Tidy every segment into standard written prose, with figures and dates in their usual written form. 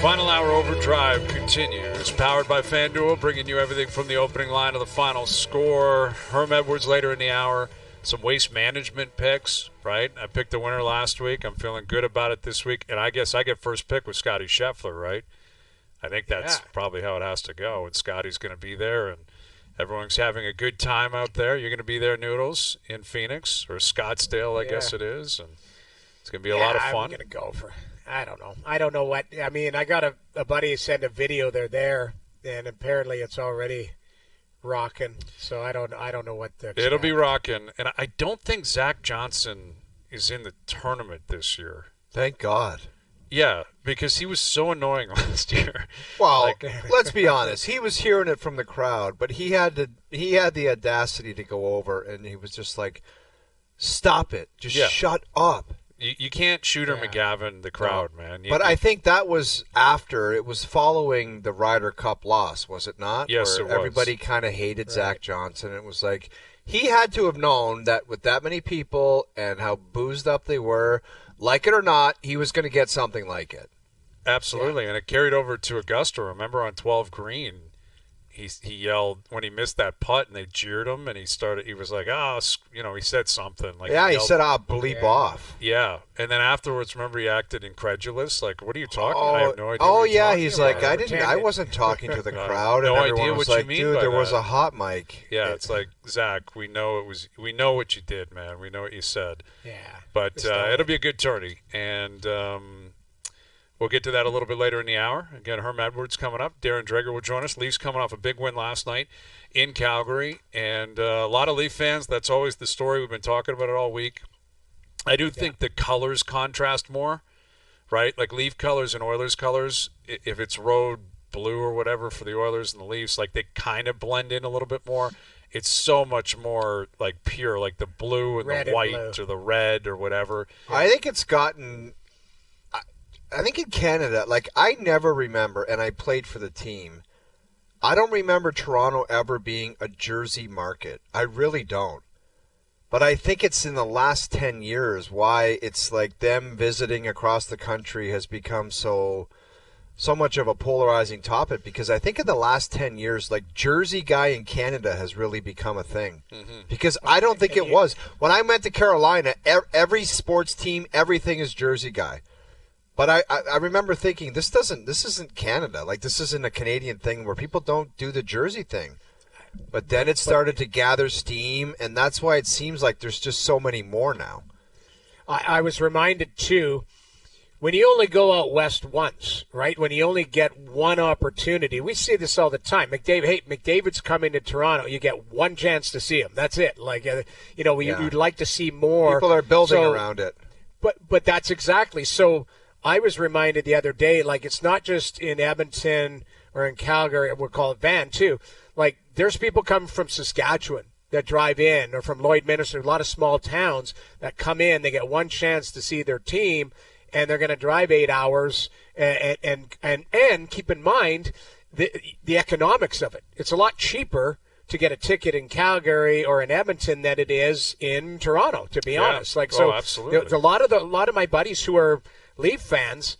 Final Hour Overdrive continues. Powered by FanDuel, bringing you everything from the opening line to the final score. Herm Edwards later in the hour. Some waste management picks, right? I picked the winner last week. I'm feeling good about it this week. And I guess I get first pick with Scotty Scheffler, right? I think that's probably how it has to go. And Scotty's going to be there, and everyone's having a good time out there. You're going to be there, Noodles, in Phoenix or Scottsdale, I guess it is. And it's going to be a lot of fun. I'm going to go for I don't know. I don't know what – I mean, I got a buddy send a video. They're there, and apparently it's already rocking. So I don't know what to expect. It'll be rocking. And I don't think Zach Johnson is in the tournament this year. Thank God. Yeah, because he was so annoying last year. Well, let's be honest. He was hearing it from the crowd, but he had the audacity to go over, and he was just like, stop it. Just shut up. You can't Shooter McGavin the crowd, man. But I think that was after. It was following the Ryder Cup loss, was it not? Yes, where it was. Everybody kind of hated Zach Johnson. It was like he had to have known that with that many people and how boozed up they were, like it or not, he was going to get something like it. Absolutely, and it carried over to Augusta. Remember on 12 green, he yelled when he missed that putt, and they jeered him, and he was like, he said something. Like he said, bleep off. Yeah, and then afterwards, remember, he acted incredulous. Like, what are you talking? I have no idea. Oh, yeah, he's like, I wasn't talking to the crowd, and everyone was like, dude, there was a hot mic. Yeah, it's like, Zach, we know what you did, man. We know what you said. Yeah, but it'll be a good tourney, and we'll get to that a little bit later in the hour. Again, Herm Edwards coming up. Darren Dreger will join us. Leafs coming off a big win last night in Calgary. And a lot of Leaf fans, that's always the story. We've been talking about it all week. I do think the colors contrast more, right? Like Leaf colors and Oilers colors, if it's road blue or whatever for the Oilers and the Leafs, like they kind of blend in a little bit more. It's so much more like pure, like the blue and red the white and or the red or whatever. I think it's gotten... I think in Canada, like I never remember, and I played for the team, I don't remember Toronto ever being a jersey market. I really don't. But I think it's in the last 10 years why it's like them visiting across the country has become so much of a polarizing topic, because I think in the last 10 years, like jersey guy in Canada has really become a thing. Mm-hmm. Because I don't think it was. When I went to Carolina, every sports team, everything is jersey guy. But I remember thinking, this isn't Canada. Like, this isn't a Canadian thing where people don't do the jersey thing. But then it started to gather steam, and that's why it seems like there's just so many more now. I was reminded, too, when you only go out west once, right, when you only get one opportunity, we see this all the time. McDavid's coming to Toronto. You get one chance to see him. That's it. Like, you'd like to see more. People are building around it. But that's exactly. So I was reminded the other day, like, it's not just in Edmonton or in Calgary, we'll call it Van, too. Like, there's people coming from Saskatchewan that drive in, or from Lloydminster, a lot of small towns that come in. They get one chance to see their team, and they're going to drive 8 hours. And keep in mind the economics of it. It's a lot cheaper to get a ticket in Calgary or in Edmonton than it is in Toronto, to be honest. Like, so absolutely. A lot of my buddies who are Leaf fans,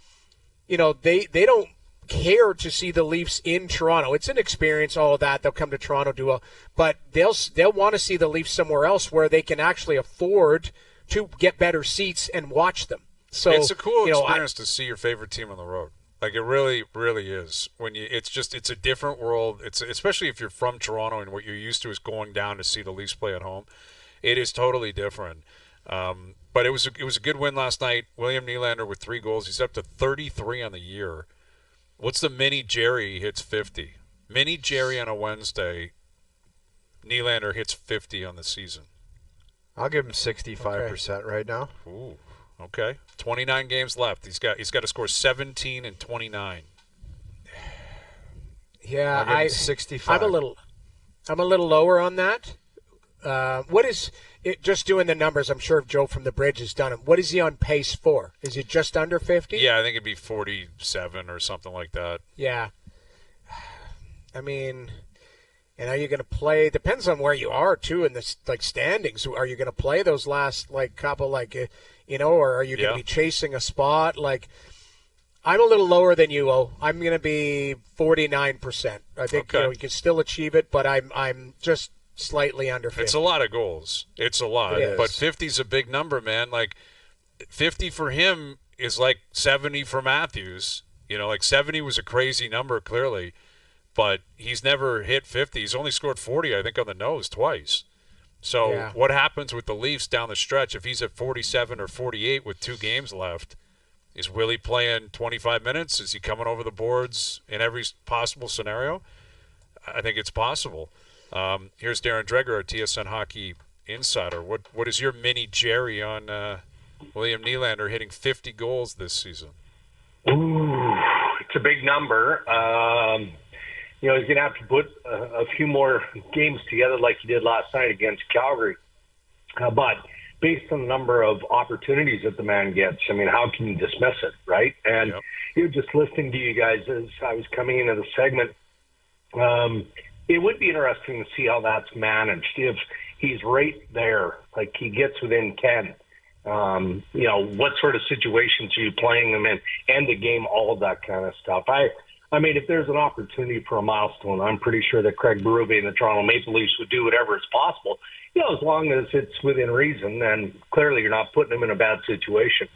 they don't care to see the Leafs in Toronto. It's an experience, all of that. They'll come to Toronto, but they'll want to see the Leafs somewhere else where they can actually afford to get better seats and watch them. So it's a cool experience to see your favorite team on the road. Like, it really, really is. It's a different world. It's especially if you're from Toronto and what you're used to is going down to see the Leafs play at home. It is totally different. But it was a good win last night. William Nylander with 3 goals. He's up to 33 on the year. What's the mini Jerry? He hits 50. Mini Jerry on a Wednesday. Nylander hits 50 on the season. I'll give him 65% right now. Ooh, okay. 29 games left. He's got to score 17 and 29. Yeah, I'll give him 65. I'm a little lower on that. What is it? Just doing the numbers, I'm sure Joe from the Bridge has done them. What is he on pace for? Is it just under 50? Yeah, I think it'd be 47 or something like that. Yeah. I mean, and are you going to play? Depends on where you are too in the standings. Are you going to play those last couple or are you going to be chasing a spot? Like, I'm a little lower than you, I'm going to be 49%. I think you can still achieve it, but I'm just slightly under 50. It's a lot of goals. It's a lot. It is. But 50's a big number, man. Like 50 for him is like 70 for Matthews. Like 70 was a crazy number, clearly. But he's never hit 50. He's only scored 40, I think, on the nose twice. So what happens with the Leafs down the stretch if he's at 47 or 48 with 2 games left? Is Willie playing 25 minutes? Is he coming over the boards in every possible scenario? I think it's possible. Here's Darren Dreger, our TSN Hockey Insider. What is your mini Jerry on William Nylander hitting 50 goals this season? Ooh, it's a big number. He's going to have to put a few more games together like he did last night against Calgary. But based on the number of opportunities that the man gets, I mean, how can you dismiss it, right? And just listening to you guys as I was coming into the segment, it would be interesting to see how that's managed. If he's right there, like he gets within 10, what sort of situations are you playing them in, end the game, all of that kind of stuff. I mean, if there's an opportunity for a milestone, I'm pretty sure that Craig Berube and the Toronto Maple Leafs would do whatever is possible, as long as it's within reason, then clearly you're not putting them in a bad situation.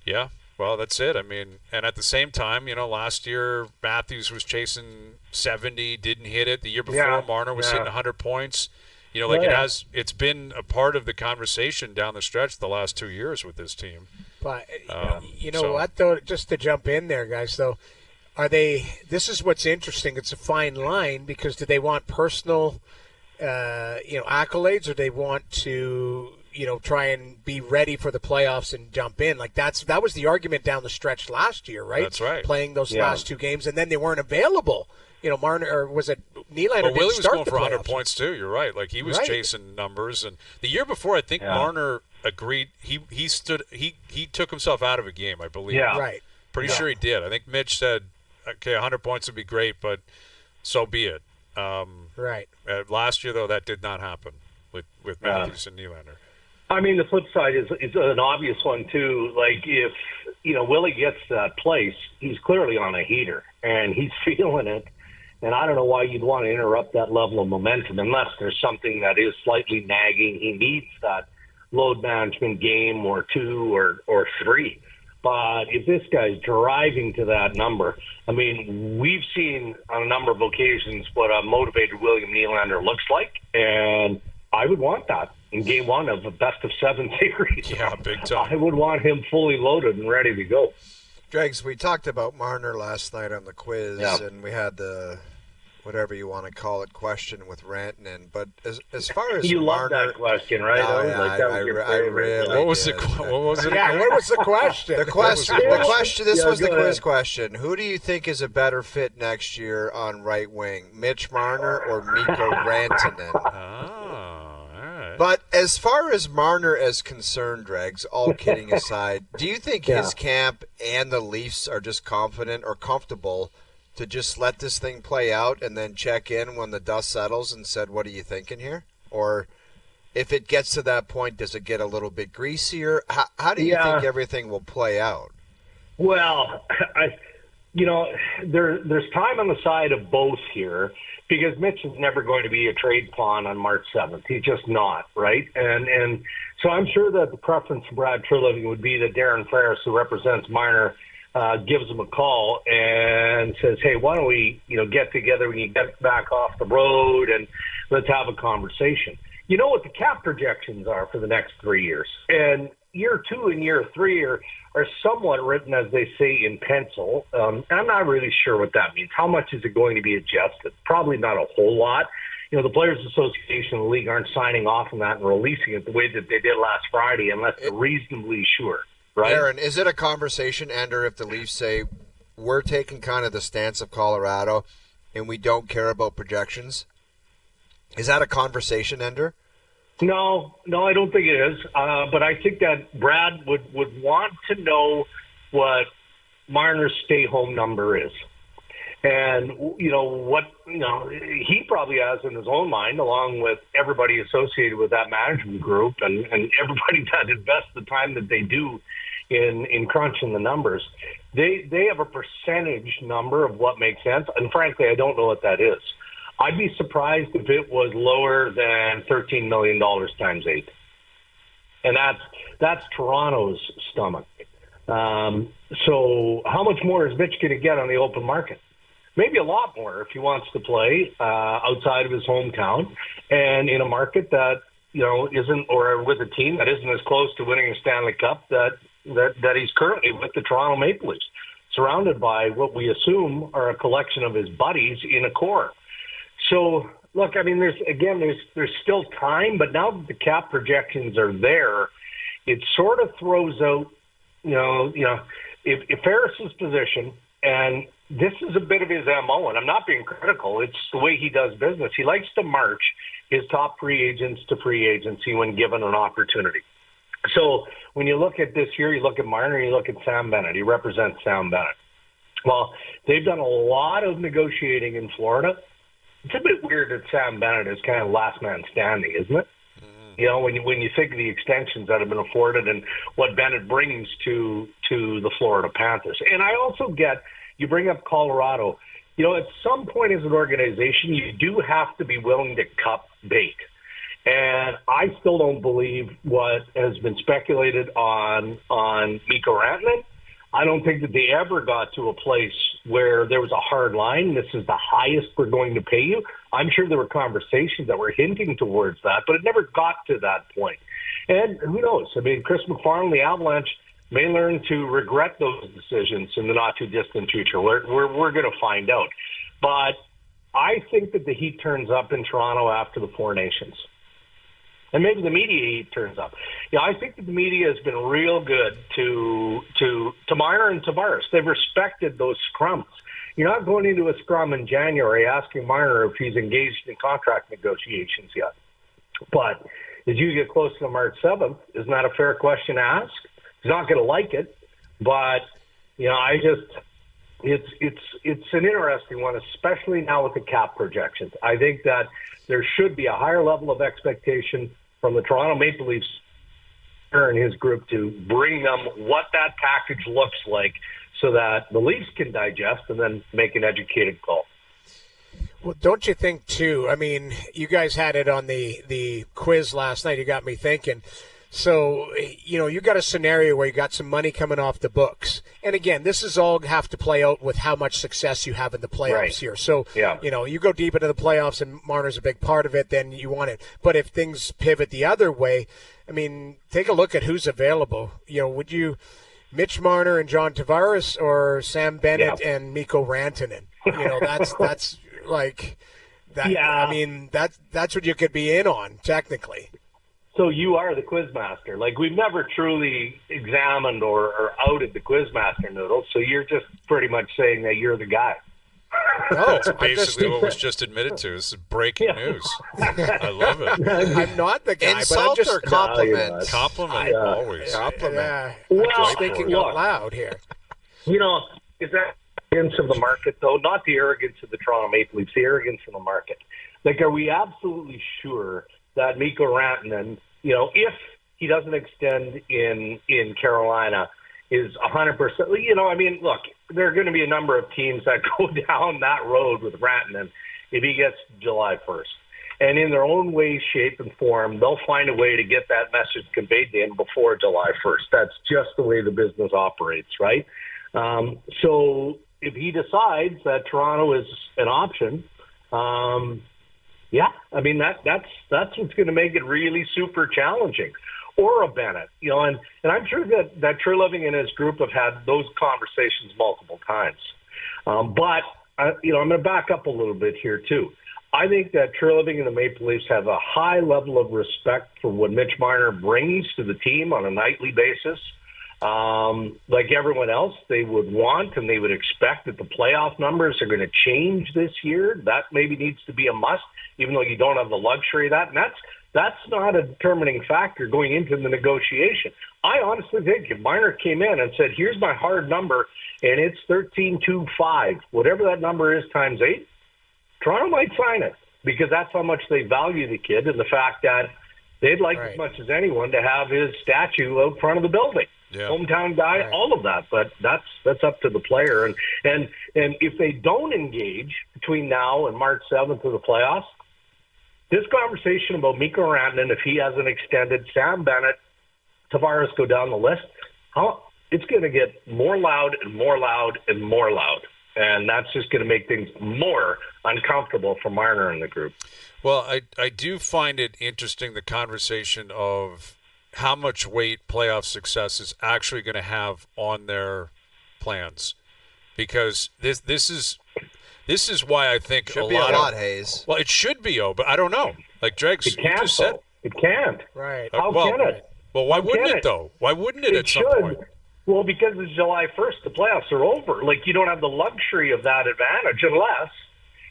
Yeah, well, that's it. I mean, and at the same time, last year Matthews was chasing 70, didn't hit it. The year before, Marner was hitting 100 points. It's been a part of the conversation down the stretch the last 2 years with this team. But what, though, just to jump in there, guys, though, this is what's interesting. It's a fine line because do they want personal accolades, or they want to try and be ready for the playoffs and jump in? Like that was the argument down the stretch last year, right? That's right. Playing those last 2 games, and then they weren't available. Marner, or was it Nylander? Well, Willie was going for 100 points too. You're right. Like he was chasing numbers, and the year before, I think Marner agreed. He took himself out of a game, I believe. Yeah, right. Pretty sure he did. I think Mitch said, "Okay, 100 points would be great, but so be it." Right. Last year, though, that did not happen with Matthews and Nylander. I mean, the flip side is an obvious one, too. Like, if, Willie gets to that place, he's clearly on a heater, and he's feeling it. And I don't know why you'd want to interrupt that level of momentum unless there's something that is slightly nagging. He needs that load management game or 2 or 3. But if this guy's driving to that number, I mean, we've seen on a number of occasions what a motivated William Nylander looks like, and I would want that in Game 1 of a best-of-7 series. Yeah, big time. I would want him fully loaded and ready to go. Dregs, we talked about Marner last night on the quiz, and we had the whatever you want to call it question with Rantanen. But as far as you Marner, love that question, right? No, I really what was it? What was it? Yeah, what was the question? The question. This was the quiz question. Who do you think is a better fit next year on right wing, Mitch Marner or Mikko Rantanen? All right. But as far as Marner is concerned, Dregs, all kidding aside, do you think his camp and the Leafs are just confident or comfortable to just let this thing play out and then check in when the dust settles and said, what are you thinking here? Or if it gets to that point, does it get a little bit greasier? How do you think everything will play out? Well, there's time on the side of both here because Mitch is never going to be a trade pawn on March 7th. He's just not, right? And so I'm sure that the preference for Brad Treliving would be that Darren Ferris, who represents Marner, gives him a call and says, hey, why don't we, get together when you get back off the road and let's have a conversation. You know what the cap projections are for the next 3 years. And year 2 and year 3 are somewhat written, as they say, in pencil. And I'm not really sure what that means. How much is it going to be adjusted? Probably not a whole lot. The Players Association and the league aren't signing off on that and releasing it the way that they did last Friday unless they're reasonably sure. Right. Darren, is it a conversation, Ender, if the Leafs say we're taking kind of the stance of Colorado and we don't care about projections? Is that a conversation, Ender? No, I don't think it is. But I think that Brad would want to know what Marner's stay-home number is. And, he probably has in his own mind, along with everybody associated with that management group and everybody that invests the time that they do in crunching the numbers. They have a percentage number of what makes sense, and frankly, I don't know what that is. I'd be surprised if it was lower than $13 million times 8. And that's Toronto's stomach. So how much more is Mitch going to get on the open market? Maybe a lot more if he wants to play outside of his hometown and in a market that, isn't, or with a team that isn't as close to winning a Stanley Cup that he's currently with the Toronto Maple Leafs, surrounded by what we assume are a collection of his buddies in a core. So, look, I mean, there's still time, but now that the cap projections are there, it sort of throws out, if Ferris's position, and this is a bit of his MO, and I'm not being critical, it's the way he does business. He likes to march his top free agents to free agency when given an opportunity. So when you look at this year, you look at Marner, you look at Sam Bennett. He represents Sam Bennett. Well, they've done a lot of negotiating in Florida. It's a bit weird that Sam Bennett is kind of last man standing, isn't it? When you think of the extensions that have been afforded and what Bennett brings to the Florida Panthers. And I also get, you bring up Colorado, at some point as an organization, you do have to be willing to cut bait. And I still don't believe what has been speculated on Mikko Rantanen. I don't think that they ever got to a place where there was a hard line. This is the highest we're going to pay you. I'm sure there were conversations that were hinting towards that, but it never got to that point. And who knows? I mean, Chris McFarland, the Avalanche, may learn to regret those decisions in the not-too-distant future. We're going to find out. But I think that the heat turns up in Toronto after the Four Nations. And maybe the media heat turns up. I think that the media has been real good to Marner and Tavares. They've respected those scrums. You're not going into a scrum in January asking Marner if he's engaged in contract negotiations yet. But as you get close to March 7th, isn't that a fair question to ask? He's not going to like it, but it's an interesting one, especially now with the cap projections. I think that there should be a higher level of expectation from the Toronto Maple Leafs and his group to bring them what that package looks like so that the Leafs can digest and then make an educated call. Well, don't you think, too, I mean, you guys had it on the quiz last night. You got me thinking. So, you got a scenario where you got some money coming off the books. And again, this is all have to play out with how much success you have in the playoffs here. So, you go deep into the playoffs and Marner's a big part of it, then you want it. But if things pivot the other way, I mean, take a look at who's available. Would you Mitch Marner and John Tavares or Sam Bennett and Mikko Rantanen? That's like that. Yeah. I mean, that's what you could be in on technically. So you are the quizmaster. Like, we've never truly examined or outed the quizmaster, Noodle. So you're just pretty much saying that you're the guy. No, that's basically what was just admitted to. This is breaking news. I love it. I'm not the guy, Insult but I'm just or compliment? Compliment, always. Compliment. Well, I'm just thinking out loud here. Is that arrogance of the market, though? Not the arrogance of the Toronto Maple Leafs, the arrogance of the market. Like, are we absolutely sure that Mikko Rantanen, if he doesn't extend in Carolina, is 100%. I mean, look, there are going to be a number of teams that go down that road with Rantanen if he gets July 1st. And in their own way, shape, and form, they'll find a way to get that message conveyed to him before July 1st. That's just the way the business operates, right? So if he decides that Toronto is an option, I mean, that's what's going to make it really super challenging. Or a Bennett, and I'm sure that Treliving and his group have had those conversations multiple times. But I'm going to back up a little bit here too. I think that Treliving and the Maple Leafs have a high level of respect for what Mitch Marner brings to the team on a nightly basis. Like everyone else, they would want and they would expect that the playoff numbers are going to change this year. That maybe needs to be a must, even though you don't have the luxury of that. And that's not a determining factor going into the negotiation. I honestly think if Marner came in and said, here's my hard number, and it's 13.25, whatever that number is times 8, Toronto might sign it because that's how much they value the kid and the fact that they'd like as much as anyone to have his statue out front of the building. hometown guy, Right. all of that. But that's up to the player. And if they don't engage between now and March 7th of the playoffs, this conversation about Mikko Rantanen, if he hasn't extended, Sam Bennett, Tavares go down the list, it's going to get more loud and more loud and more loud. And that's just going to make things more uncomfortable for Marner and the group. Well, I do find it interesting, the conversation of how much weight playoff success is actually going to have on their plans. Because this is why I think Should be a lot, Hayes. Well, it should be, but I don't know. Like Dregs, It can't, you just said. It can't. Right. How can it? Well, why wouldn't can it, though? Why wouldn't it It at some should. point? Well, because it's July 1st, the playoffs are over. Like, you don't have the luxury of that advantage unless,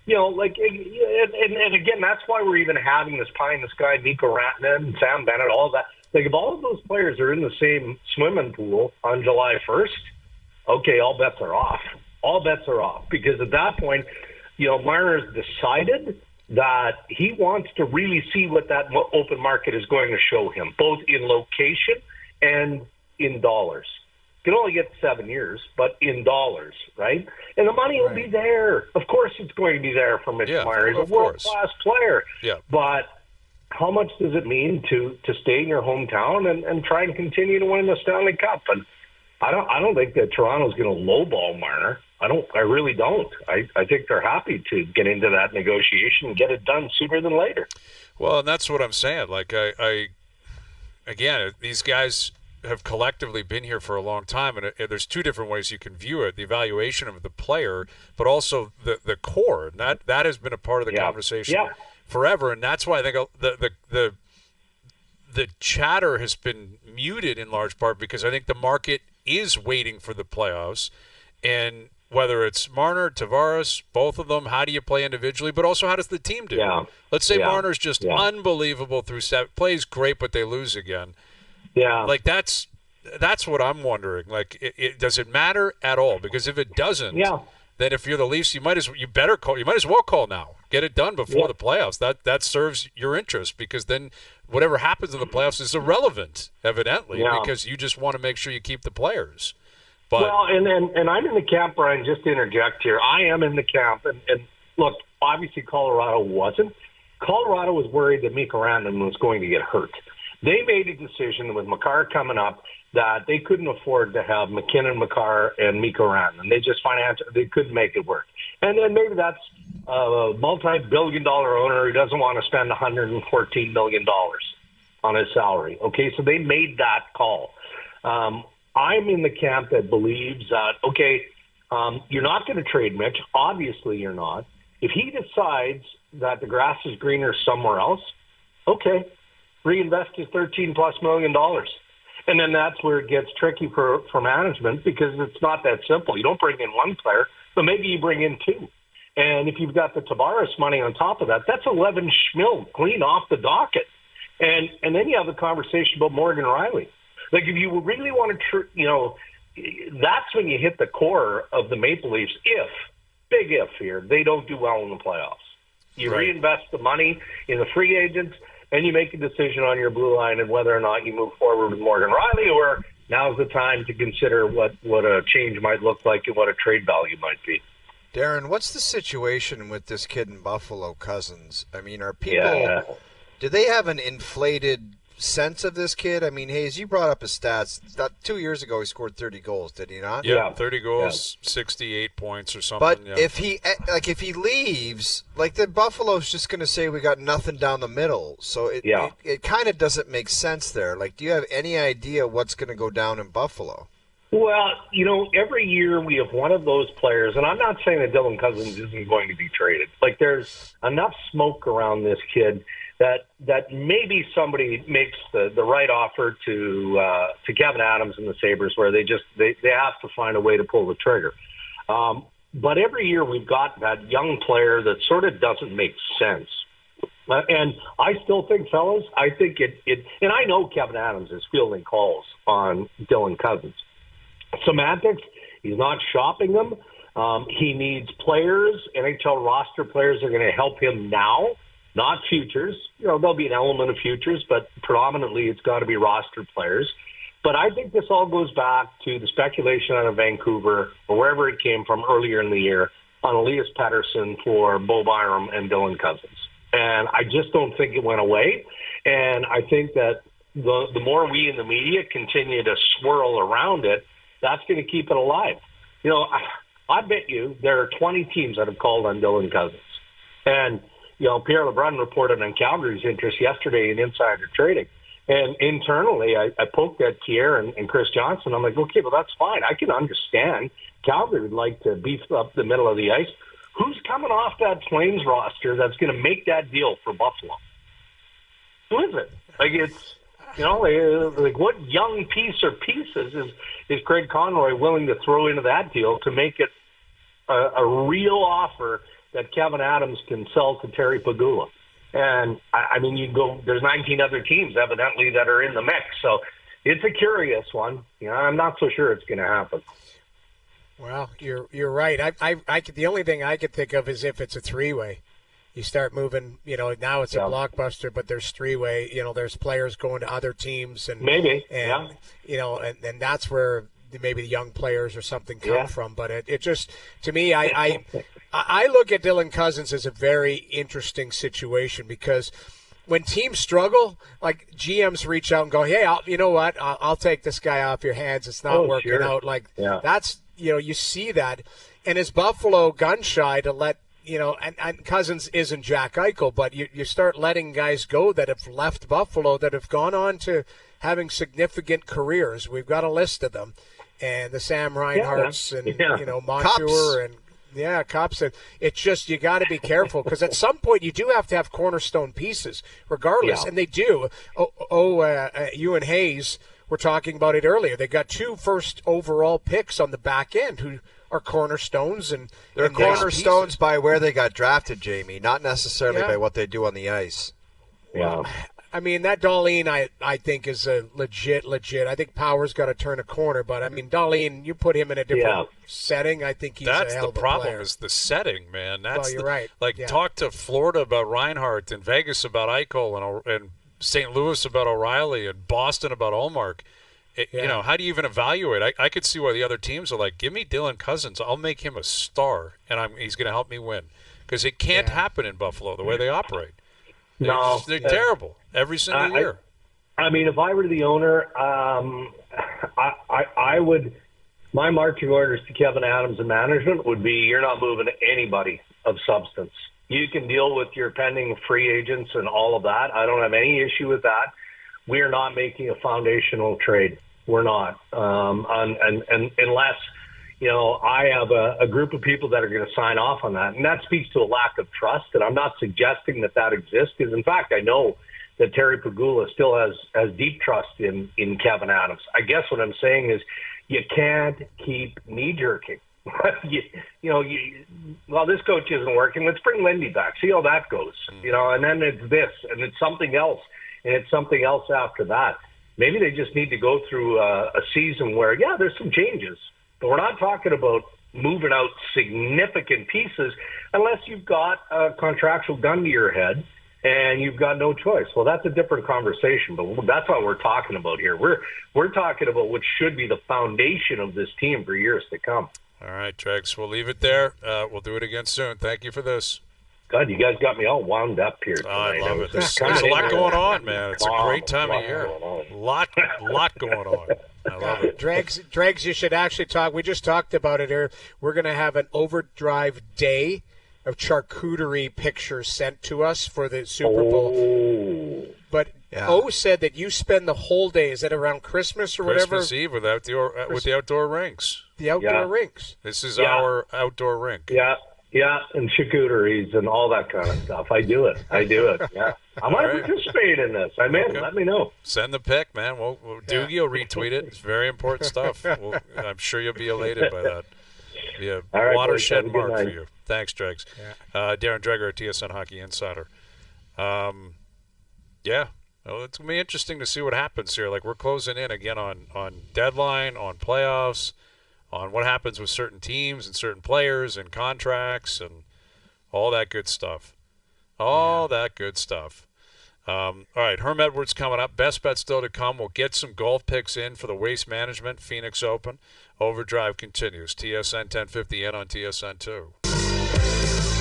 and again, that's why we're even having this pie in the sky, Mikko Rantanen and Sam Bennett, all that. Like, if all of those players are in the same swimming pool on July 1st, okay, all bets are off. All bets are off. Because at that point, Marner's decided that he wants to really see what that open market is going to show him, both in location and in dollars. You can only get 7 years, but in dollars, right? And the money will be there. Of course it's going to be there for Mitch Marner. He's a world-class player. Yeah. But how much does it mean to stay in your hometown and try and continue to win the Stanley Cup? And I don't think that Toronto's going to lowball Marner. I really don't. I think they're happy to get into that negotiation and get it done sooner than later. Well, and that's what I'm saying. Like, again, these guys have collectively been here for a long time, and there's two different ways you can view it: the evaluation of the player, but also the core. And that has been a part of the conversation forever, and that's why I think the chatter has been muted in large part because I think the market is waiting for the playoffs, and whether it's Marner, Tavares, both of them, how do you play individually, but also how does the team do? Yeah. Let's say Marner's just unbelievable through 7, plays great, but they lose again. Yeah. Like, that's what I'm wondering. Like, does it matter at all? Because if it doesn't, then if you're the Leafs, you might as well call now. Get it done before the playoffs. That serves your interest, because then whatever happens in the playoffs is irrelevant, evidently, because you just want to make sure you keep the players. But, well, and I'm in the camp, Brian, just to interject here. I am in the camp, and look, obviously Colorado wasn't. Colorado was worried that Mikko Rantanen was going to get hurt. They made a decision with Makar coming up that they couldn't afford to have McKinnon, Makar, and Mikko Rantanen. They just they couldn't make it work. And then maybe that's a multi-billion-dollar owner who doesn't want to spend $114 million on his salary. Okay, so they made that call. I'm in the camp that believes that, you're not going to trade Mitch. Obviously you're not. If he decides that the grass is greener somewhere else, reinvest his $13+ million. And then that's where it gets tricky for management, because it's not that simple. You don't bring in one player, but maybe you bring in two. And if you've got the Tavares money on top of that, that's 11 schmil clean off the docket. And then you have a conversation about Morgan Riley. Like, if you really want to, that's when you hit the core of the Maple Leafs. Big if here, they don't do well in the playoffs. You reinvest the money in the free agents, and you make a decision on your blue line and whether or not you move forward with Morgan Riley, or now's the time to consider what a change might look like and what a trade value might be. Darren, what's the situation with this kid in Buffalo, Cozens? I mean, are people do they have an inflated sense of this kid? I mean, Hayes, you brought up his stats. 2 years ago, he scored 30 goals, did he not? Yeah, 30 goals, 68 points or something. But if he leaves, like, the Buffalo's just going to say we got nothing down the middle. So it kind of doesn't make sense there. Like, do you have any idea what's going to go down in Buffalo? Well, every year we have one of those players, and I'm not saying that Dylan Cozens isn't going to be traded. Like, there's enough smoke around this kid that maybe somebody makes the right offer to Kevin Adams and the Sabres, where they have to find a way to pull the trigger. But every year we've got that young player that sort of doesn't make sense. And I still think, fellas, I think and I know Kevin Adams is fielding calls on Dylan Cozens. Semantics, he's not shopping them. He needs players. NHL roster players are going to help him now, not futures. There'll be an element of futures, but predominantly it's got to be roster players. But I think this all goes back to the speculation out of Vancouver or wherever it came from earlier in the year on Elias Pettersson for Bo Byram and Dylan Cozens. And I just don't think it went away. And I think that the more we in the media continue to swirl around it, that's going to keep it alive. You know, I bet you there are 20 teams that have called on Dylan Cozens. And, you know, Pierre LeBrun reported on Calgary's interest yesterday in insider trading. And internally, I poked at Pierre and Chris Johnson. I'm like, okay, well, that's fine. I can understand. Calgary would like to beef up the middle of the ice. Who's coming off that Flames roster that's going to make that deal for Buffalo? Who is it? Like, it's, you know, like what young piece or pieces is Craig Conroy willing to throw into that deal to make it a real offer that Kevin Adams can sell to Terry Pegula? And, I mean, you go, there's 19 other teams, evidently, that are in the mix. So it's a curious one. You know, I'm not so sure it's going to happen. Well, you're right. I could, the only thing I could think of is if it's a three-way. You start moving, you know, now it's a blockbuster, but there's three-way. You know, there's players going to other teams. And you know, and that's where maybe the young players or something come from. But it just, to me, I look at Dylan Cozens as a very interesting situation because when teams struggle, like GMs reach out and go, hey, you know what, I'll take this guy off your hands. It's not working out. Like that's, you know, you see that. And is Buffalo gun shy to let, you know, and Cozens isn't Jack Eichel, but you start letting guys go that have left Buffalo that have gone on to having significant careers. We've got a list of them. And the Sam Reinharts and, you know, Montour and, Cops. It's just you got to be careful because at some point you do have to have cornerstone pieces regardless, and they do. You and Hayes were talking about it earlier. They got 2 first overall picks on the back end who are cornerstones. And they're cornerstones by where they got drafted, Jamie, not necessarily by what they do on the ice. Yeah. I mean, that Dahlin, I think, is a legit. I think Power's got to turn a corner, but, I mean, Dahlin, you put him in a different setting, I think he's a hell of a player. That's the problem is the setting, man. That's you're right. Like, talk to Florida about Reinhardt and Vegas about Eichel and St. Louis about O'Reilly and Boston about Ullmark. You know, how do you even evaluate? I could see why the other teams are like, give me Dylan Cozens. I'll make him a star, and he's going to help me win. Because it can't happen in Buffalo the way they operate. They're terrible every single year. I mean, if I were the owner, I would. My marching orders to Kevin Adams and management would be: you're not moving anybody of substance. You can deal with your pending free agents and all of that. I don't have any issue with that. We are not making a foundational trade. We're not, and unless. You know, I have a group of people that are going to sign off on that. And that speaks to a lack of trust. And I'm not suggesting that exists. Because, in fact, I know that Terry Pegula still has deep trust in Kevin Adams. I guess what I'm saying is you can't keep knee-jerking. Well, this coach isn't working. Let's bring Lindy back. See how that goes. You know, and then it's this, and it's something else, and it's something else after that. Maybe they just need to go through a season where, there's some changes. But we're not talking about moving out significant pieces unless you've got a contractual gun to your head and you've got no choice. Well, that's a different conversation, but that's what we're talking about here. We're talking about what should be the foundation of this team for years to come. All right, Dregs, we'll leave it there. We'll do it again soon. Thank you for this. God, you guys got me all wound up here tonight. I love it. There's a lot going on, man. It's a great time of year. Lot going on. I love it. Dregs, you should actually talk. We just talked about it here. We're going to have an OverDrive day of charcuterie pictures sent to us for the Super Bowl. But O said that you spend the whole day. Is that around Christmas or whatever? Christmas Eve with the outdoor rinks. The outdoor rinks. This is our outdoor rink. Yeah, and charcuteries and all that kind of stuff. I do it. Yeah. I might participate in this. I'm in. Let me know. Send the pic, man. Doogie will retweet it. It's very important stuff. I'm sure you'll be elated by that. Be a watershed mark for you. Thanks, Dregs. Darren Dreger, TSN Hockey Insider. Well, it's going to be interesting to see what happens here. Like, we're closing in again on deadline, on playoffs, on what happens with certain teams and certain players and contracts and all that good stuff. All right, Herm Edwards coming up. Best bet still to come. We'll get some golf picks in for the Waste Management Phoenix Open. Overdrive continues. TSN 1050 and on TSN 2.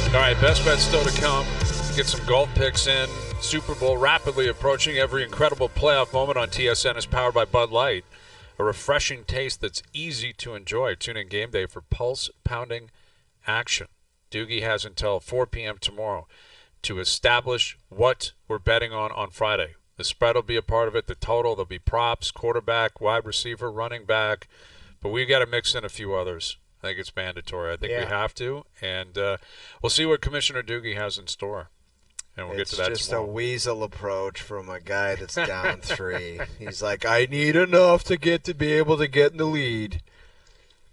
All right, best bet still to come. Get some golf picks in. Super Bowl rapidly approaching. Every incredible playoff moment on TSN is powered by Bud Light. A refreshing taste that's easy to enjoy. Tune in game day for pulse-pounding action. Doogie has until 4 p.m. tomorrow to establish what we're betting on Friday. The spread will be a part of it, the total, there'll be props, quarterback, wide receiver, running back, but we've got to mix in a few others. I think it's mandatory. I think we have to, and we'll see what Commissioner Doogie has in store, and we'll get to that It's just tomorrow. a weasel approach from a guy that's down 3. He's like, I need enough to be able to get in the lead.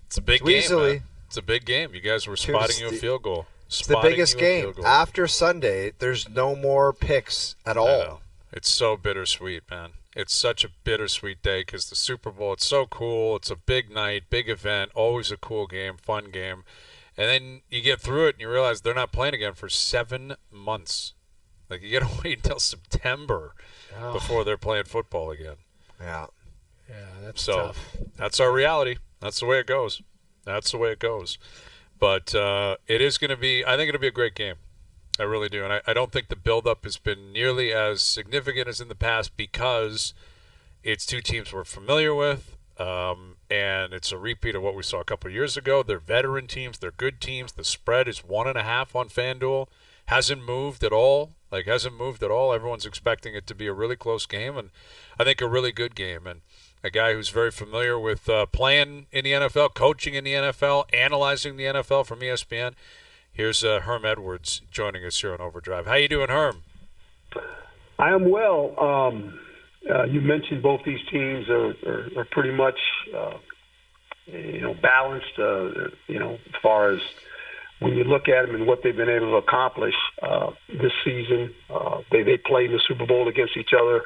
It's a big game, man. It's a big game. You guys were spotting you a field goal. It's the biggest game. After Sunday, there's no more picks at all. It's so bittersweet, man. It's such a bittersweet day because the Super Bowl, it's so cool. It's a big night, big event, always a cool game, fun game. And then you get through it and you realize they're not playing again for 7 months. Like, you got to wait until September before they're playing football again. Yeah. Yeah, that's tough. That's our reality. That's the way it goes. But it is going to be – I think it'll be a great game. I really do. And I don't think the buildup has been nearly as significant as in the past because it's two teams we're familiar with, and it's a repeat of what we saw a couple of years ago. They're veteran teams. They're good teams. The spread is 1.5 on FanDuel. Hasn't moved at all. Everyone's expecting it to be a really close game, and I think a really good game. And a guy who's very familiar with playing in the NFL, coaching in the NFL, analyzing the NFL from ESPN. Here's Herm Edwards joining us here on Overdrive. How you doing, Herm? I am well. You mentioned both these teams are pretty much balanced. As far as when you look at them and what they've been able to accomplish this season, they played in the Super Bowl against each other.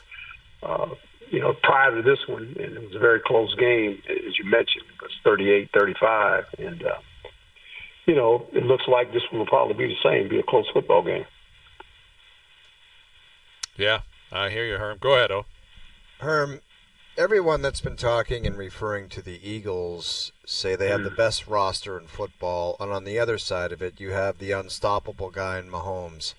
Prior to this one, and it was a very close game, as you mentioned. It was 38-35, and it looks like this one will probably be the same, be a close football game. Yeah, I hear you, Herm. Go ahead, O. Herm, everyone that's been talking and referring to the Eagles say they have the best roster in football, and on the other side of it, you have the unstoppable guy in Mahomes.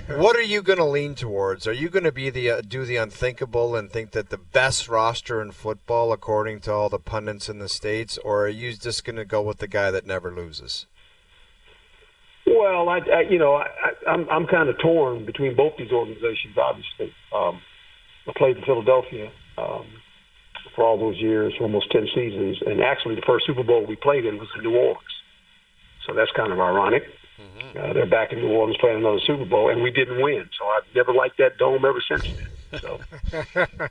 What are you going to lean towards? Are you going to be do the unthinkable and think that the best roster in football, according to all the pundits in the States, or are you just going to go with the guy that never loses? Well, I'm kind of torn between both these organizations. Obviously, I played in Philadelphia for all those years, for almost 10 seasons, and actually the first Super Bowl we played in was in New Orleans. So that's kind of ironic. Mm-hmm. They're back in New Orleans playing another Super Bowl, and we didn't win. So I've never liked that dome ever since then. So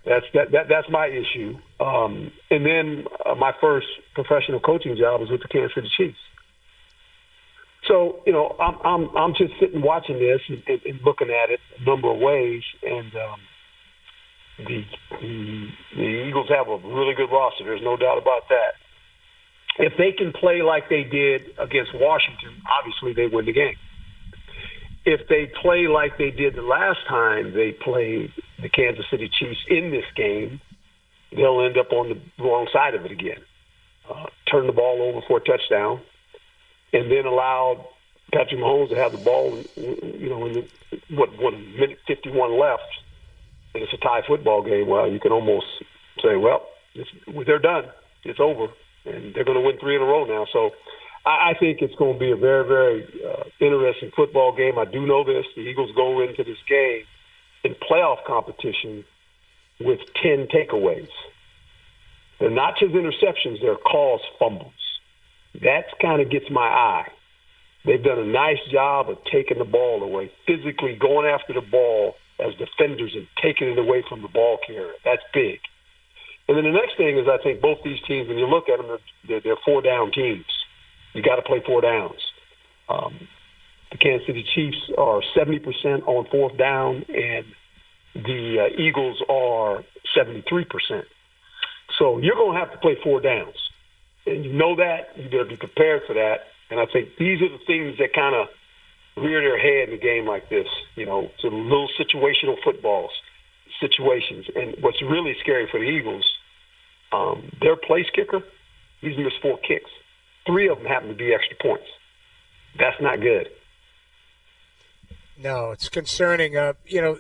that's my issue. And then my first professional coaching job was with the Kansas City Chiefs. So I'm just sitting watching this and looking at it a number of ways, and the Eagles have a really good roster. There's no doubt about that. If they can play like they did against Washington, obviously they win the game. If they play like they did the last time they played the Kansas City Chiefs in this game, they'll end up on the wrong side of it again. Turn the ball over for a touchdown, and then allow Patrick Mahomes to have the ball, in minute 51 left, and it's a tie football game. Well, you can almost say, well, they're done. It's over. And they're going to win 3 in a row now. So I think it's going to be a very, very interesting football game. I do know this. The Eagles go into this game in playoff competition with 10 takeaways. They're not just interceptions. They're caused fumbles. That kind of gets my eye. They've done a nice job of taking the ball away, physically going after the ball as defenders and taking it away from the ball carrier. That's big. And then the next thing is I think both these teams, when you look at them, they're 4-down teams. You got to play 4 downs. The Kansas City Chiefs are 70% on 4th down, and the Eagles are 73%. So you're going to have to play 4 downs. And you know that. You better be prepared for that. And I think these are the things that kind of rear their head in a game like this. It's a little situational footballs, situations. And what's really scary for the Eagles, their place kicker, he's missed 4 kicks. 3 of them happen to be extra points. That's not good. No, it's concerning.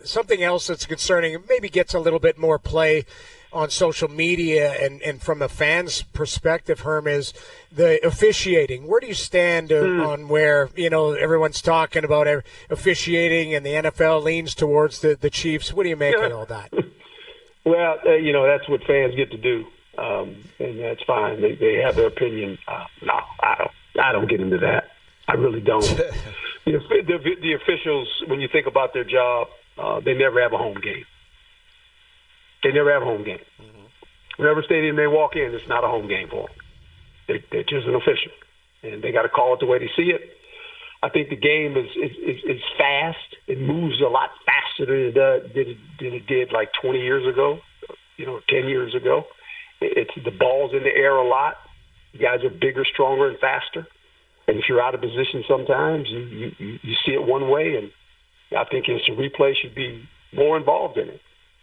Something else that's concerning, it maybe gets a little bit more play on social media and from a fan's perspective, Herm, is the officiating. Where do you stand on where, everyone's talking about officiating and the NFL leans towards the Chiefs? What do you make of all that? Well, that's what fans get to do, and that's fine. They have their opinion. No, I don't get into that. I really don't. The officials, when you think about their job, they never have a home game. They never have a home game. Mm-hmm. Whatever stadium they walk in, it's not a home game for them. They're just an official, and they got to call it the way they see it. I think the game is fast. It moves a lot faster than it did like 20 years ago, 10 years ago. It's the ball's in the air a lot. You guys are bigger, stronger, and faster. And if you're out of position sometimes, you see it one way, and I think instant replay should be more involved in it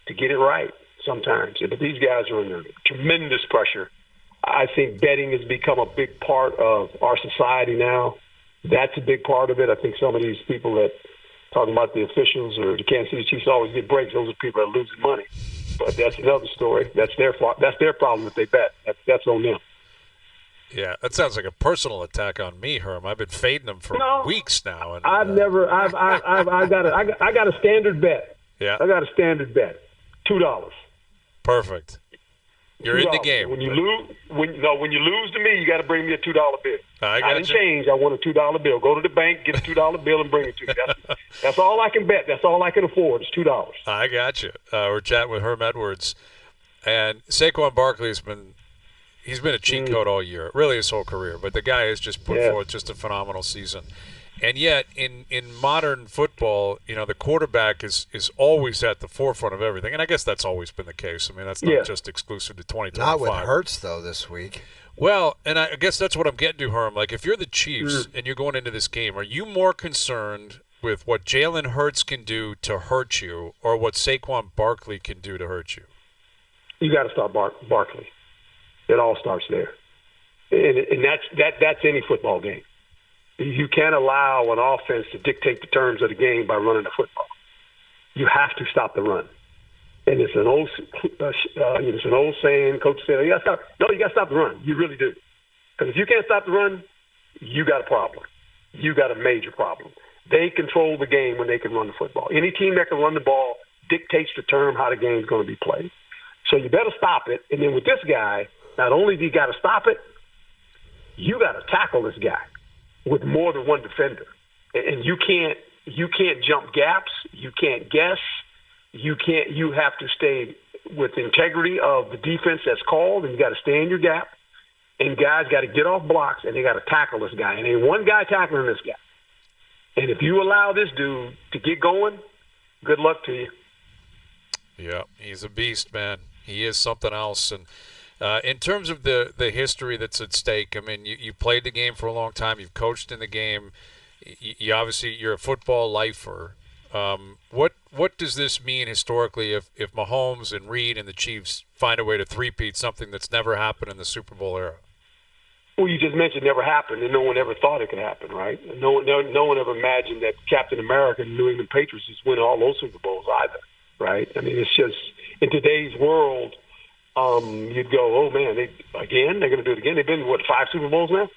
to get it right sometimes. But these guys are under tremendous pressure. I think betting has become a big part of our society now. That's a big part of it. I think some of these people that talking about the officials or the Kansas City Chiefs always get breaks, those are people that are losing money. But that's another story. That's their problem if they bet. That's on them. Yeah, that sounds like a personal attack on me, Herm. I've been fading them for weeks now. And, I got a standard bet. Yeah. I got a standard bet. $2. Perfect. You're in the game. When you lose to me, you got to bring me a $2 bill. I didn't change. I want a $2 bill. Go to the bank, get a $2 bill, and bring it to me. That's all I can bet. That's all I can afford is $2. I got you. We're chatting with Herm Edwards, and Saquon Barkley he's been a cheat code all year, really his whole career. But the guy has just put forth just a phenomenal season. And yet, in modern football, the quarterback is always at the forefront of everything. And I guess that's always been the case. I mean, that's not just exclusive to 2025. Not with Hurts, though, this week. Well, and I guess that's what I'm getting to, Herm. Like, if you're the Chiefs and you're going into this game, are you more concerned with what Jalen Hurts can do to hurt you or what Saquon Barkley can do to hurt you? You got to start Barkley. It all starts there. And that's any football game. You can't allow an offense to dictate the terms of the game by running the football. You have to stop the run. And it's an old saying. Coach said, "You got to stop." No, you got to stop the run. You really do. Because if you can't stop the run, you got a problem. You got a major problem. They control the game when they can run the football. Any team that can run the ball dictates the term how the game's going to be played. So you better stop it. And then with this guy, not only do you got to stop it, you got to tackle this guy with more than one defender. And you can't jump gaps. You can't guess. You have to stay with integrity of the defense that's called, and you got to stay in your gap. And guys got to get off blocks, and they got to tackle this guy. And ain't one guy tackling this guy. And if you allow this dude to get going, good luck to you. Yeah, he's a beast, man. He is something else. And in terms of the history that's at stake, I mean, you played the game for a long time. You've coached in the game. You obviously, you're a football lifer. What does this mean historically if Mahomes and Reed and the Chiefs find a way to three-peat something that's never happened in the Super Bowl era? Well, you just mentioned never happened, and no one ever thought it could happen, right? No one ever imagined that Captain America and New England Patriots just win all those Super Bowls either, right? I mean, it's just in today's world, you'd go, oh man, they're going to do it again. They've been 5 Super Bowls now,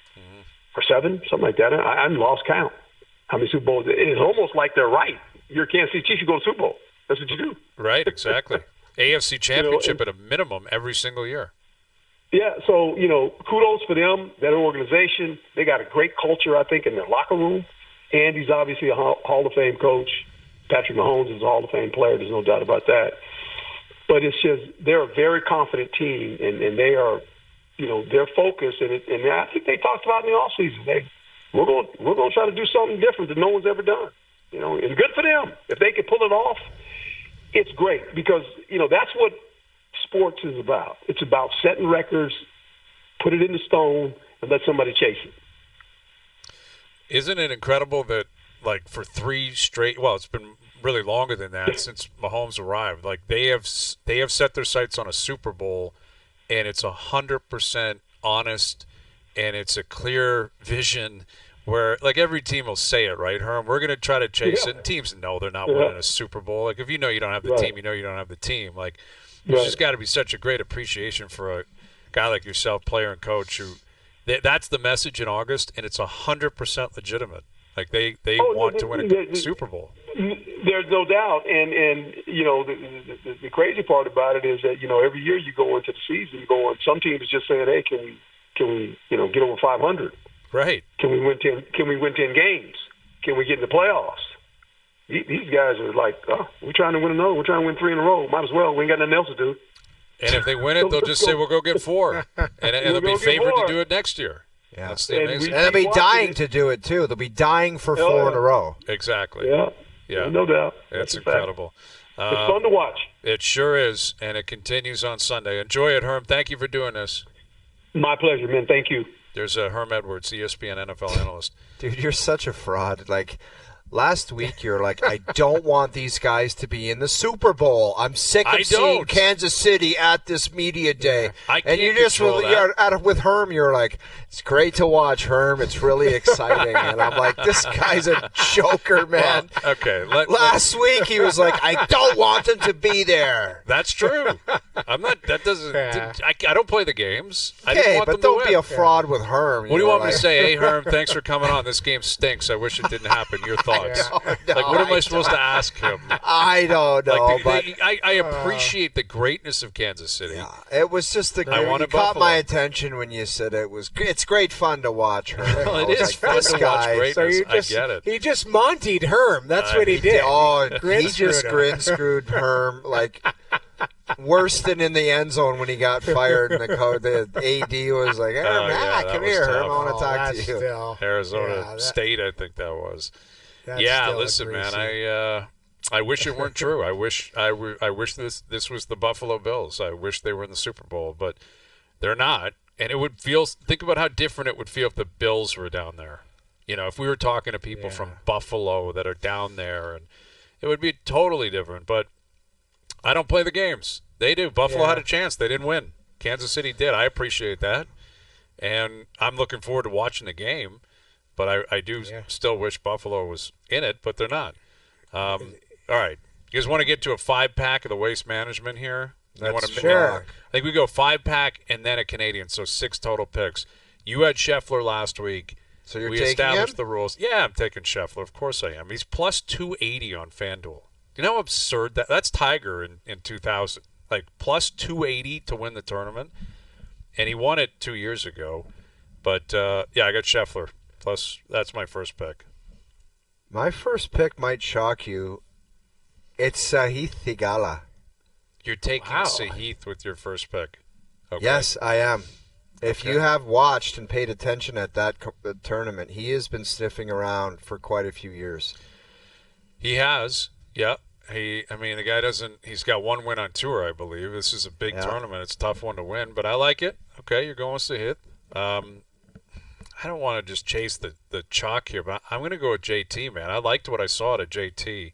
or 7, something like that. I lost count how many Super Bowls. It's almost like they're right. You're a Kansas City Chiefs, you go to the Super Bowl. That's what you do. Right, exactly. AFC Championship at a minimum every single year. Yeah, so, kudos for them, that organization. They got a great culture, I think, in their locker room. Andy's obviously a Hall of Fame coach. Patrick Mahomes is a Hall of Fame player. There's no doubt about that. But it's just they're a very confident team, and they are, their focus. And I think they talked about in the offseason. We're going to try to do something different that no one's ever done. And good for them. If they can pull it off, it's great because, that's what sports is about. It's about setting records, put it in the stone, and let somebody chase it. Isn't it incredible that like for 3 straight. Well, it's been really longer than that since Mahomes arrived. Like they have set their sights on a Super Bowl, and it's 100% honest, and it's a clear vision. Where like every team will say it, right, Herm? We're going to try to chase it. And teams know they're not winning a Super Bowl. Like if you know you don't have the team, you know you don't have the team. Like there's just got to be such a great appreciation for a guy like yourself, player and coach, who that's the message in August, and it's 100% legitimate. Like they want to win a Super Bowl. There's no doubt, and you know the crazy part about it is that every year you go into the season, you go on. Some teams just saying, hey, can we get over 500? Right. Can we win 10? Can we win 10 games? Can we get in the playoffs? These guys are like, oh, we're trying to win another. We're trying to win 3 in a row. Might as well. We ain't got nothing else to do. And if they win it, they'll just say we'll go get 4, and they'll be favored to do it next year. Yeah. That's the amazing. And they'll be dying to do it too. They'll be dying for 4 in a row. Exactly. Yeah. No doubt. It's incredible. It's fun to watch. It sure is, and it continues on Sunday. Enjoy it, Herm. Thank you for doing this. My pleasure, man. Thank you. There's Herm Edwards, ESPN NFL analyst. Dude, you're such a fraud. Like, last week you're like, I don't want these guys to be in the Super Bowl. I'm sick of seeing Kansas City at this media day. I can't control that. With Herm, you're like, it's great to watch, Herm. It's really exciting. And I'm like, this guy's a joker, man. Well, okay. Last week he was like, I don't want them to be there. That's true. I'm not. That doesn't. I don't play the games. I Okay, didn't want but them to don't win. be a fraud with Herm. What do you want me to say? Hey, Herm, thanks for coming on. This game stinks. I wish it didn't happen. Your thoughts? Like, what am I supposed to ask him? I don't know. I appreciate the greatness of Kansas City. Yeah, it was just you caught my attention when you said it was. It's great fun to watch Herm. Well, it is fun to watch greatness. So I get it. He just Montied Herm. That's what he did. Oh, he just grin screwed Herm like worse than in the end zone when he got fired. And the AD was like, Herm, come here, Herm. I want to talk to you. Arizona State, I think that was. Listen, man. I wish it weren't true. I wish this was the Buffalo Bills. I wish they were in the Super Bowl, but they're not. And it would feel. Think about how different it would feel if the Bills were down there. If we were talking to people from Buffalo that are down there, and it would be totally different. But I don't play the games. They do. Buffalo had a chance. They didn't win. Kansas City did. I appreciate that, and I'm looking forward to watching the game. But I do still wish Buffalo was in it, but they're not. All right. You guys want to get to a 5-pack of the Waste Management here? Sure. I think we go 5-pack and then a Canadian, so 6 total picks. You had Scheffler last week. So we established him? The rules. Yeah, I'm taking Scheffler. Of course I am. He's plus 280 on FanDuel. You know how absurd that's Tiger in 2000. Like plus 280 to win the tournament. And he won it 2 years ago. But, I got Scheffler. Plus, that's my first pick. My first pick might shock you. It's Sahith Theegala. You're taking Sahith with your first pick. Okay. Yes, I am. If you have watched and paid attention at that tournament, he has been sniffing around for quite a few years. He has, yeah. The guy he's got 1 win on tour, I believe. This is a big tournament. It's a tough one to win, but I like it. Okay, you're going with Sahith. I don't want to just chase the chalk here, but I'm going to go with JT, man. I liked what I saw out of JT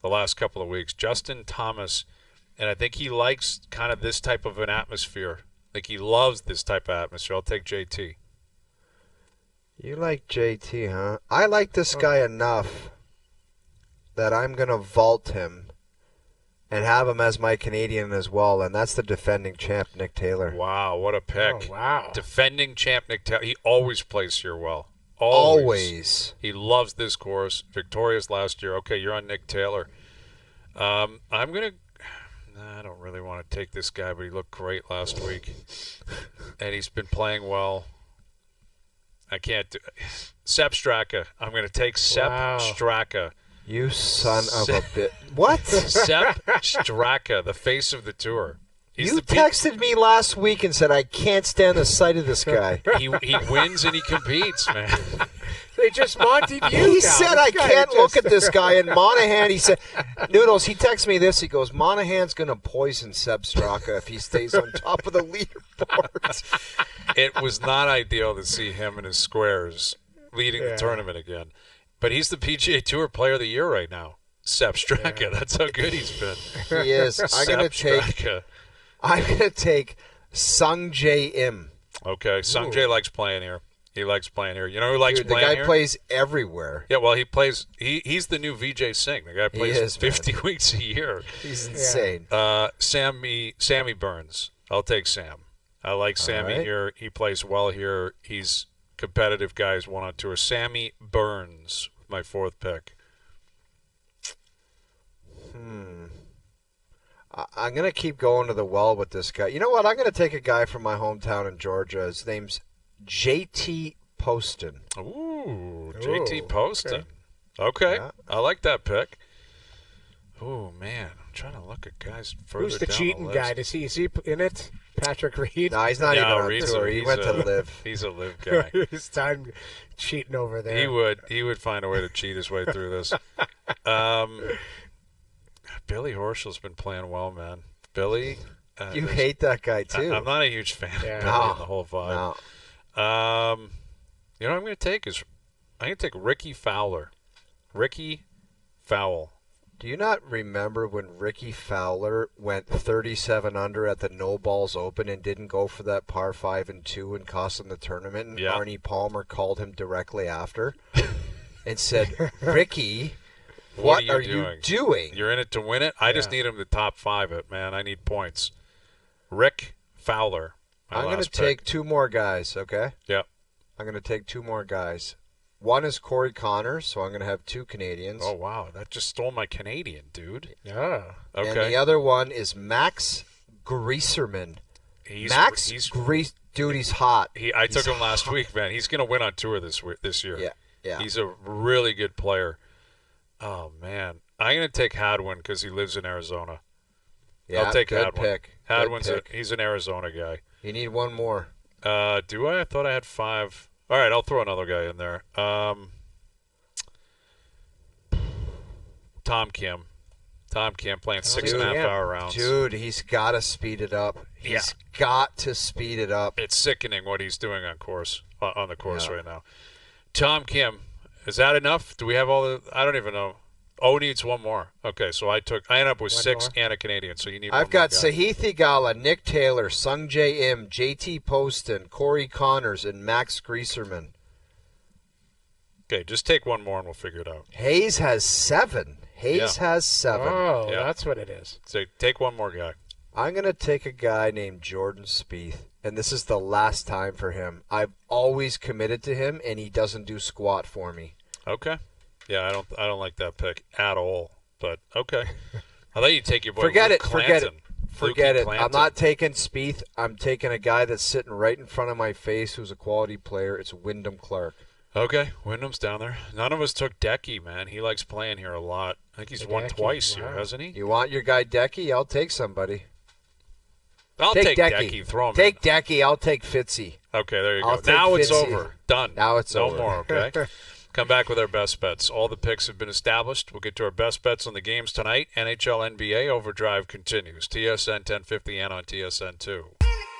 the last couple of weeks. Justin Thomas, and I think he likes kind of this type of an atmosphere. I think he loves this type of atmosphere. I'll take JT. You like JT, huh? I like this guy enough that I'm going to vault him and have him as my Canadian as well, and that's the defending champ, Nick Taylor. Wow, what a pick. Oh, wow. Defending champ Nick Taylor. He always plays here well. Always. He loves this course. Victorious last year. Okay, you're on Nick Taylor. I don't really want to take this guy, but he looked great last week. And he's been playing well. I can't do Sepp Straka. I'm going to take Sepp Straka. You son of a bit. What? Sepp Straka, the face of the tour. You texted me last week and said, I can't stand the sight of this guy. He wins and he competes, man. They just Montied you. He said, I can't look at this guy. And Monahan, he said, Noodles, he texted me this. He goes, Monahan's going to poison Sepp Straka if he stays on top of the leaderboard. It was not ideal to see him in his squares leading the tournament again. But he's the PGA Tour Player of the Year right now. Sepp Straka. Yeah. That's how good he's been. He is. I'm gonna take Sung Jae Im. Okay, Sung Jae likes playing here. He likes playing here. You know who likes playing here? The guy plays everywhere. Yeah, well, he plays. He's the new Vijay Singh. The guy plays 50 weeks a year. He's insane. Sammy Burns. I'll take Sam. I like Sammy here. He plays well here. He's competitive guy. He's 1 on tour. Sammy Burns, my 4th pick. I'm going to keep going to the well with this guy. You know what? I'm going to take a guy from my hometown in Georgia. His name's JT Poston. Ooh, JT Poston. Okay. Yeah. I like that pick. Oh, man. I'm trying to look at guys further down. Who's the cheating guy? Is he in it? Patrick Reed? No, he's not even on tour. He went to live. He's a live guy. His time cheating over there. He would find a way to cheat his way through this. Billy Horschel's been playing well, man. Billy. You hate that guy, too. I'm not a huge fan of Billy and the whole vibe. No. You know what I'm going to take Ricky Fowler. Ricky Fowle. Do you not remember when Ricky Fowler went 37 under at the No Balls Open and didn't go for that par 5 and 2 and cost him the tournament? And Arnie Palmer called him directly after and said, Ricky, what are you doing? You're in it to win it? I just need him to top 5 it, man. I need points. Rick Fowler. I'm going to take 2 more guys, okay? Yep. I'm going to take 2 more guys. One is Corey Connors, so I'm going to have 2 Canadians. Oh, wow. That just stole my Canadian, dude. Yeah. Okay. And the other one is Max Grieserman. Dude, he's hot. I took him last week, man. He's going to win on tour this year. Yeah. He's a really good player. Oh, man. I'm going to take Hadwin because he lives in Arizona. Yeah, I'll take good Hadwin. Pick. Hadwin's he's an Arizona guy. You need one more. Do I? I thought I had 5. All right, I'll throw another guy in there. Tom Kim. Tom Kim playing 6.5-hour rounds. Dude, he's got to speed it up. He's got to speed it up. It's sickening what he's doing on the course right now. Tom Kim, is that enough? Do we have all the? I don't even know. Needs one more. Okay, so I ended up with 6 and a Canadian, so you need one more. I've got Sahith Theegala, Nick Taylor, Sung Jae Im, JT Poston, Corey Connors, and Max Grieserman. Okay, just take one more and we'll figure it out. Hayes has 7. Has 7. Oh, that's what it is. So take one more guy. I'm going to take a guy named Jordan Spieth, and this is the last time for him. I've always committed to him, and he doesn't do squat for me. Okay. Yeah, I don't like that pick at all. But okay, I thought you'd take your boy. Forget Luke it. Forget it. Forget it. Clanton. I'm not taking Spieth. I'm taking a guy that's sitting right in front of my face, who's a quality player. It's Wyndham Clark. Okay, Wyndham's down there. None of us took Decky, man. He likes playing here a lot. I think he's won twice here, hasn't he? You want your guy Decky? I'll take somebody. I'll take Decky. Throw him. Take Decky. I'll take Fitzy. Okay, there you go. Now it's over. Done. Now it's over. No more. Okay. Come back with our best bets. All the picks have been established. We'll get to our best bets on the games tonight. NHL, NBA, OverDrive continues. TSN 1050 and on TSN 2.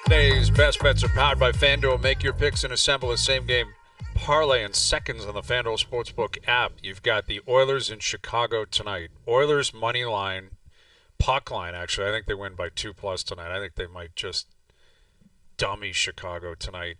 Today's best bets are powered by FanDuel. Make your picks and assemble a same-game parlay in seconds on the FanDuel Sportsbook app. You've got the Oilers in Chicago tonight. Oilers money line, puck line, actually. I think they win by 2+ tonight. I think they might just dummy Chicago tonight.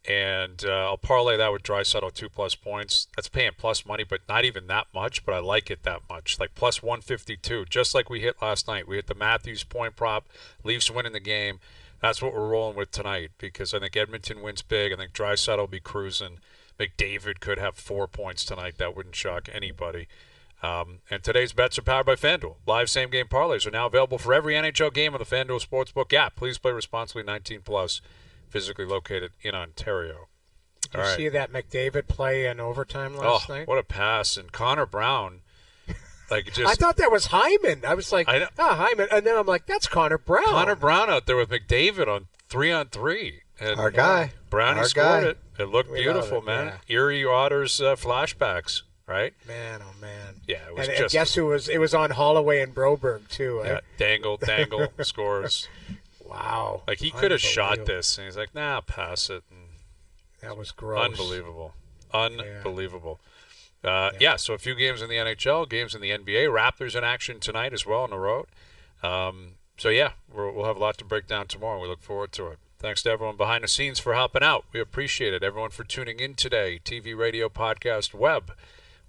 And I'll parlay that with Draisaitl 2+ points. That's paying plus money, but not even that much. But I like it that much, like plus 152, just like we hit last night. We hit the Matthews point prop, Leafs winning the game. That's what we're rolling with tonight because I think Edmonton wins big. I think Draisaitl will be cruising. McDavid could have 4 points tonight. That wouldn't shock anybody. And today's bets are powered by FanDuel. Live same-game parlays are now available for every NHL game on the FanDuel Sportsbook app. Please play responsibly, 18+. Physically located in Ontario. Did you see that McDavid play in overtime last night? What a pass. And Connor Brown, I thought that was Hyman. I was like, Hyman. And then I'm like, that's Connor Brown. Connor Brown out there with McDavid on 3-on-3. And our guy. Brownie scored it. It looked beautiful, man. Yeah. Erie Otters flashbacks, right? Man, oh, man. Yeah, it was and guess who was? It was on Holloway and Broberg, too. Yeah, Dangle scores. Wow. Like, he could have shot this, and he's like, pass it. And that was gross. Unbelievable. So a few games in the NHL, games in the NBA. Raptors in action tonight as well on the road. We'll have a lot to break down tomorrow. We look forward to it. Thanks to everyone behind the scenes for helping out. We appreciate it. Everyone for tuning in today. TV, radio, podcast, web.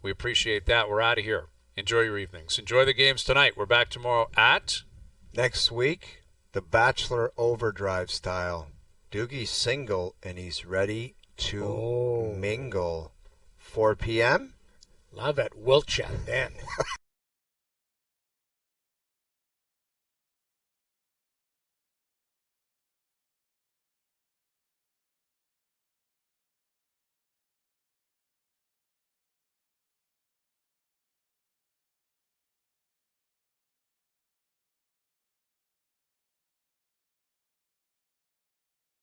We appreciate that. We're out of here. Enjoy your evenings. Enjoy the games tonight. We're back tomorrow at... Next week, the Bachelor OverDrive style. Doogie's single, and he's ready to mingle. 4 p.m.? Love it. We'll chat then.